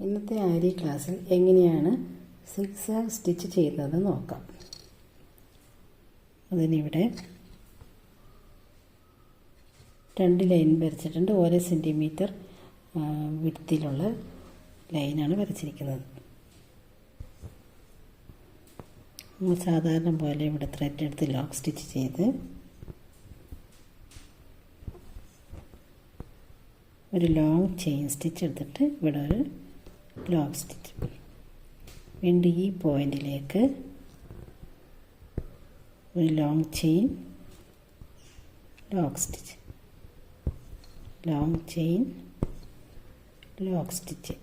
ഇന്നത്തെ ആരി ക്ലാസ്സിൽ എങ്ങനെയാണ് സിക്സാഗ് സ്റ്റിച്ച് ചെയ്യുന്നത് നോക്കാം. അതിനിവിടെ 2 ലൈൻ വരച്ചിട്ടുണ്ട്. 1 സെൻറ്റിമീറ്റർ വിഡ്ത്തിലുള്ള ലൈനാണ് വരച്ചിരിക്കുന്നത്. സാധാരണ പോലെ ഇവിടെ ത്രെഡ് എടുത്ത് ലോക്ക് സ്റ്റിച്ച് ചെയ്ത് ഒരു ലോങ് ചെയിൻ സ്റ്റിച്ച് എടുത്തിട്ട് ഇവിടെ ഒരു ലോക്ക് സ്റ്റിച്ച്. വീണ്ടും ഈ പോയിന്റിലേക്ക് ഒരു long chain lock stitch, long chain lock stitch.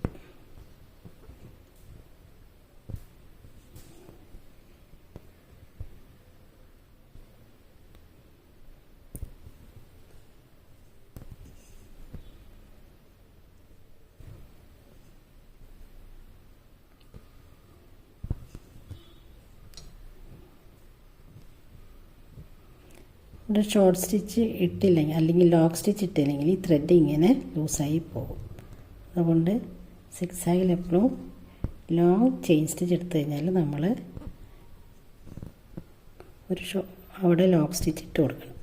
ഇവിടെ ഷോർട്ട് സ്റ്റിച്ച് ഇട്ടില്ലെങ്കിൽ അല്ലെങ്കിൽ ലോക്ക് സ്റ്റിച്ച് ഇട്ടില്ലെങ്കിൽ ഈ ത്രെഡ് ഇങ്ങനെ ലൂസായി പോകും. അതുകൊണ്ട് സിക്സാഗിൽ എപ്പോഴും ലോങ് ചെയിൻ സ്റ്റിച്ച് എടുത്തു കഴിഞ്ഞാൽ നമ്മൾ അവിടെ ലോക്ക് സ്റ്റിച്ച് ഇട്ട് കൊടുക്കണം.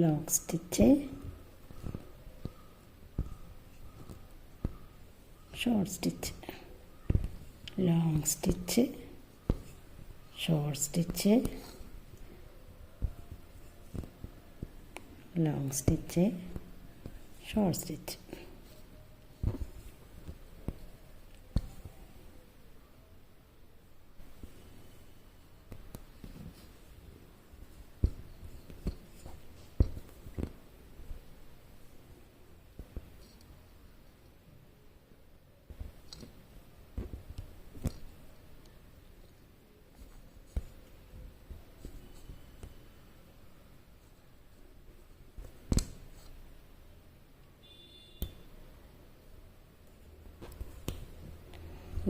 Lock stitch, short stitch, long stitch, short stitch, long stitch, short stitch.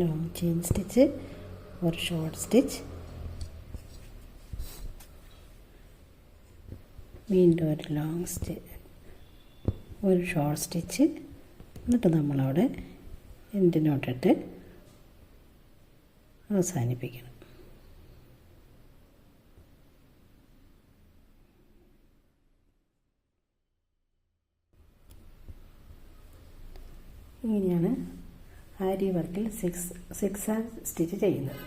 Long chain stitch, ഒരു ഷോർട്ട് സ്റ്റിച്ച്, വീണ്ടും ഒരു ലോങ് സ്റ്റിച്ച്, ഒരു ഷോർട്ട് സ്റ്റിച്ച്. എന്നിട്ട് നമ്മളവിടെ എൻഡിനോട്ടിട്ട് അവസാനിപ്പിക്കണം. ഇങ്ങനെയാണ് ആരി വർക്കിൽ സിക്സാഗ് സ്റ്റിച്ച് ചെയ്യുന്നത്.